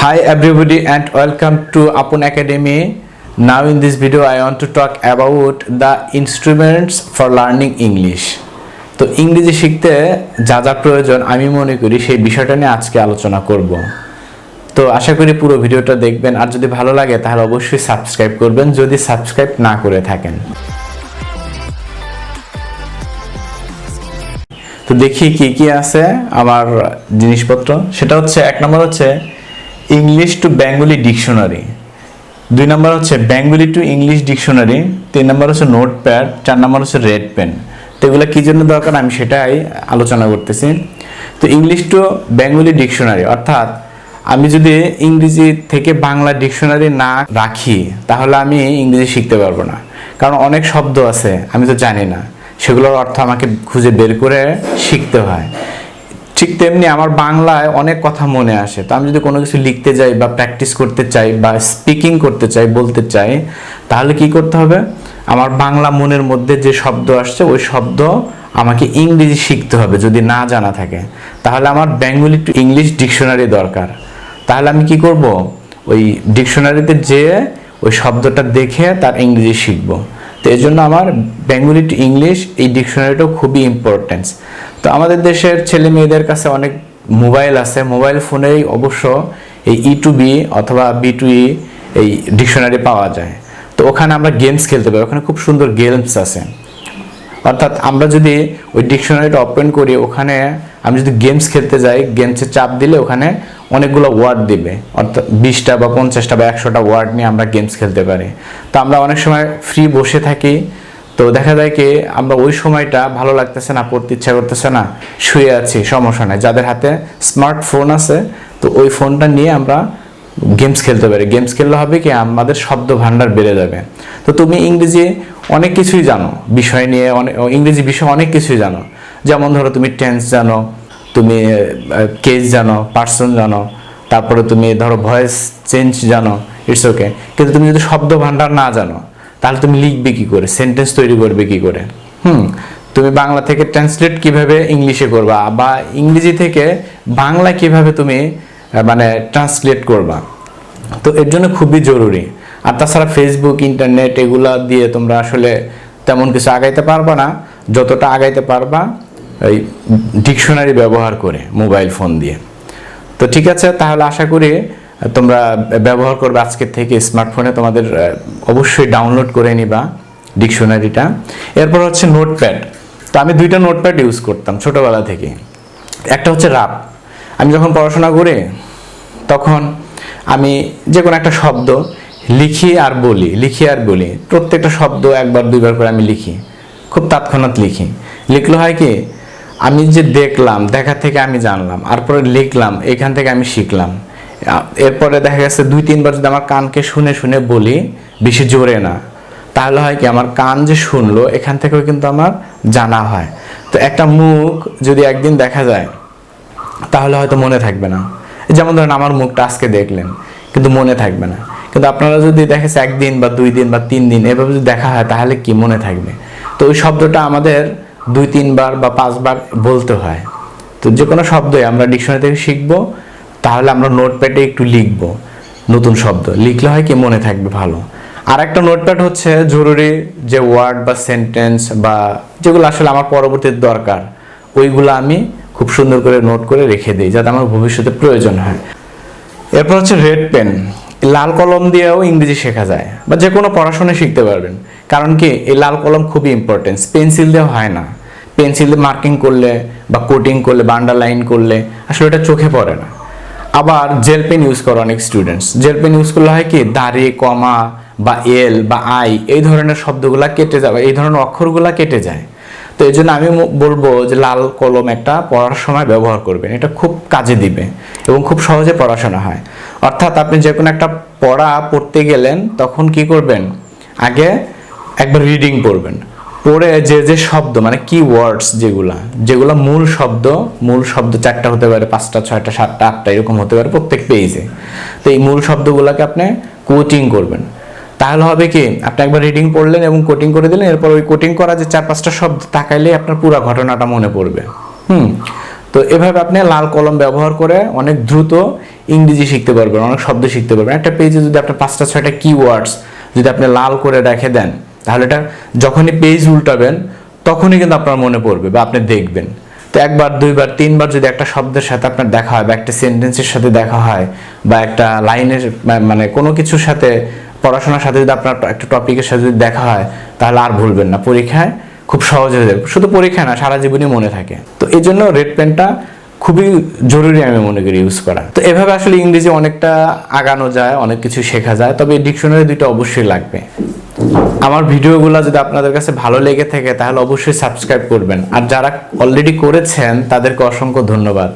Hi everybody and welcome to Apan Academy. Now in this video I want to talk about the instruments for learning English. তো ইংরেজি শিখতে যা যা প্রয়োজন আমি মনে করি সেই বিষয়টা নিয়ে আজকে আলোচনা করব। তো আশা করি পুরো ভিডিওটা দেখবেন আর যদি ভালো লাগে তাহলে অবশ্যই সাবস্ক্রাইব করবেন যদি সাবস্ক্রাইব না করে থাকেন। তো দেখি কি কি আছে আমার জিনিসপত্র। সেটা হচ্ছে এক নম্বর হচ্ছে ইংলিশ টু বেঙ্গলি ডিকশনারি, দুই নম্বর হচ্ছে বেঙ্গলি টু ইংলিশ ডিকশনারি, তিন নম্বর হচ্ছে নোটপ্যাড, চার নম্বর হচ্ছে রেড পেন। তো এগুলো কী জন্য দরকার আমি সেটাই আলোচনা করতেছি। তো ইংলিশ টু বেঙ্গলি ডিকশনারি অর্থাৎ আমি যদি ইংরেজি থেকে বাংলা ডিকশনারি না রাখি তাহলে আমি ইংরেজি শিখতে পারবো না, কারণ অনেক শব্দ আছে আমি তো জানি না, সেগুলোর অর্থ আমাকে খুঁজে বের করে শিখতে হয়। ঠিক তেমনি আমার বাংলায় অনেক কথা মনে আসে, তো আমি যদি কোনো কিছু লিখতে যাই বা প্র্যাকটিস করতে চাই বা স্পিকিং করতে চাই, বলতে চাই, তাহলে কি করতে হবে, আমার বাংলা মনের মধ্যে যে শব্দ আসছে ওই শব্দ আমাকে ইংরেজি শিখতে হবে। যদি না জানা থাকে তাহলে আমার বেঙ্গলি টু ইংলিশ ডিকশনারি দরকার। তাহলে আমি কি করব, ওই ডিকশনারিতে যেয়ে ওই শব্দটা দেখে তার ইংরেজি শিখব। তো এই জন্য আমার বেঙ্গলি টু ইংলিশ এই ডিকশনারিটাও খুবই ইম্পর্টেন্স। তো আমাদের দেশের ছেলে মেয়েদের কাছে অনেক মোবাইল আছে, মোবাইল ফোনেই অবশ্য এই ই টু বি অথবা বি টু ই এই ডিকশনারি পাওয়া যায়। তো ওখানে আমরা গেমস খেলতে পারি, ওখানে খুব সুন্দর গেমস আছে। অর্থাৎ আমরা যদি ওই ডিকশনারিটা ওপেন করি, ওখানে আমি যদি গেমস খেলতে যাই, গেমসে চাপ দিলে ওখানে অনেকগুলো ওয়ার্ড দিবে, অর্থাৎ 20টা বা 50টা বা 100টা ওয়ার্ড নিয়ে আমরা গেমস খেলতে পারি। তো আমরা অনেক সময় ফ্রি বসে থাকি, তো দেখা যায় কি আমরা ওই সময়টা ভালো লাগতেছে না, পড়তে ইচ্ছা করতেছে না, শুয়ে আছি, সমস্যা নাই, যাদের হাতে স্মার্টফোন আছে তো ওই ফোনটা নিয়ে আমরা গেমস খেলতে পারি। গেমস খেললে হবে কি আমাদের শব্দ ভান্ডার বেড়ে যাবে। তো তুমি ইংরেজি অনেক কিছুই জানো, বিষয় নিয়ে ইংরেজি বিষয় অনেক কিছুই জানো, যেমন ধরো তুমি টেন্স জানো, তুমি কেস জানো, পার্সন জানো, তারপরে তুমি ধরো ভয়েস চেঞ্জ জানো, ইটস ওকে। কিন্তু তুমি যদি শব্দ ভান্ডার না জানো তাহলে তুমি লিখবে কি করে, সেন্টেন্স তৈরি করবে কি করে, তুমি বাংলা থেকে ট্রান্সলেট কিভাবে ইংলিশে করবা বা ইংরেজি থেকে বাংলা কিভাবে তুমি মানে ট্রান্সলেট করবা। তো এর জন্য খুবই জরুরি। আর তাছাড়া ফেসবুক, ইন্টারনেট এগুলা দিয়ে তোমরা আসলে তেমন কিছু আগাইতে পারবা না, যতটা আগাইতে পারবা এই ডিকশনারি ব্যবহার করে মোবাইল ফোন দিয়ে। তো ঠিক আছে, তাহলে আশা করি তোমরা ব্যবহার করবে আজকের থেকে। স্মার্টফোনে তোমাদের অবশ্যই ডাউনলোড করে নিবা ডিকশনারিটা। এরপর হচ্ছে নোটপ্যাড। তো আমি দুইটা নোটপ্যাড ইউজ করতাম ছোটোবেলা থেকে। একটা হচ্ছে রাফ, আমি যখন পড়াশোনা করি তখন আমি যে কোনো একটা শব্দ লিখি আর বলি, প্রত্যেকটা শব্দ একবার দুইবার করে আমি লিখি, খুব তৎক্ষণাৎ লিখি। লিখলে হয় কি আমি যে দেখলাম, দেখা থেকে আমি জানলাম, আর পরে লিখলাম, এখান থেকে আমি শিখলাম। এরপরে দেখা গেছে 2-3 বার যদি আমার কানকে শুনে শুনে বলি, বেশি জোরে না, তাহলে হয় কি আমার কান যে শুনলো এখান থেকেও কিন্তু আমার জানা হয়। তো একটা মুখ যদি একদিন দেখা যায় তাহলে হয়তো মনে থাকবে না। যেমন ধরেন আমার মুখটা আজকে দেখলেন কিন্তু মনে থাকবে না, কিন্তু আপনারা যদি দেখেছে 1 দিন বা 2 দিন বা 3 দিন এভাবে যদি দেখা হয় তাহলে কি মনে থাকবে। তো ওই শব্দটা আমাদের 2-3 বার বা 5 বার বলতে হয়। তো যে কোনো শব্দই আমরা ডিকশনারি থেকে শিখবো, তাহলে আমরা নোটপ্যাডে একটু লিখবো, নতুন শব্দ লিখলে হয় কি মনে থাকবে ভালো। আর একটা নোটপ্যাড হচ্ছে জরুরি যে ওয়ার্ড বা সেন্টেন্স বা যেগুলো আসলে আমার পরবর্তীতে দরকার, ওইগুলো আমি খুব সুন্দর করে নোট করে রেখে দিই যাতে আমার ভবিষ্যতে প্রয়োজন হয়। এরপর হচ্ছে রেড পেন। লাল কলম দিয়েও ইংরেজি শেখা যায় বা যে কোনো পড়াশোনা শিখতে পারবেন, কারণ কি এই লাল কলম খুবই ইম্পর্টেন্স। পেন্সিল দিয়ে হয় না, পেন্সিল দিয়ে মার্কিং করলে বা কোটিং করলে বা আন্ডারলাইন করলে আসলে এটা চোখে পড়ে না। আবার জেল পেন ইউজ করে অনেক স্টুডেন্টস, জেল পেন ইউজ করলে হয় কি দাঁড়িয়ে কমা বা এল বা আই এই ধরনের শব্দগুলা কেটে যাবে, এই ধরনের অক্ষরগুলা কেটে যায়। তো এই জন্য আমি বলবো যে লাল কলম একটা পড়ার সময় ব্যবহার করবেন, এটা খুব কাজে দিবে এবং খুব সহজে পড়াশোনা হয়। অর্থাৎ আপনি যে কোনো একটা পড়তে গেলেন তখন কি করবেন, আগে একবার রিডিং পড়বেন, পড়ে যে যে শব্দ মানে কি ওয়ার্ডস যেগুলা মূল শব্দ 4টা হতে পারে, 5টা 6টা 7টা 8টা এরকম হতে পারে প্রত্যেক পেজে। তো এই মূল শব্দগুলোকে আপনি কোটিং করবেন, তাহলে হবে কি আপনি একবার রিডিং পড়লেন এবং কোটিং করে দিলেন, এরপর ওই কোটিং করা যে 4-5টা শব্দ তাকাইলে আপনার পুরো ঘটনাটা মনে পড়বে। তো এভাবে আপনি লাল কলম ব্যবহার করে অনেক দ্রুত ইংরেজি শিখতে পারবেন, অনেক শব্দ শিখতে পারবেন। একটা পেজে যদি আপনি 5টা 6টা কিওয়ার্ডস যদি আপনি লাল করে রেখে দেন, তাহলে এটা যখনই পেজ উল্টাবেন তখনই কিন্তু আপনার মনে পড়বে বা আপনি দেখবেন। তো একবার, দুইবার, তিনবার যদি একটা শব্দের সাথে আপনার দেখা হয় বা একটা সেন্টেন্সের সাথে দেখা হয় বা একটা লাইনের মানে কোনো কিছুর সাথে, পড়াশোনার সাথে যদি আপনার একটা টপিকের সাথে যদি দেখা হয়, তাহলে আর ভুলবেন না, পরীক্ষায় খুব সহজ হয়ে যাবে। শুধু পরীক্ষা না, সারা জীবনই মনে থাকে। তো এই জন্য রেড পেনটা খুবই জরুরি আমি মনে করি ইউজ করা। তো এভাবে আসলে ইংরেজি অনেকটা আগানো যায়, অনেক কিছু শেখা যায়, তবে ডিকশনারি দুইটা অবশ্যই লাগবে। আমার ভিডিওগুলো যদি আপনাদের কাছে ভালো লেগে থাকে তাহলে অবশ্যই সাবস্ক্রাইব করবেন, আর যারা অলরেডি করেছেন তাদেরকে অসংখ্য ধন্যবাদ।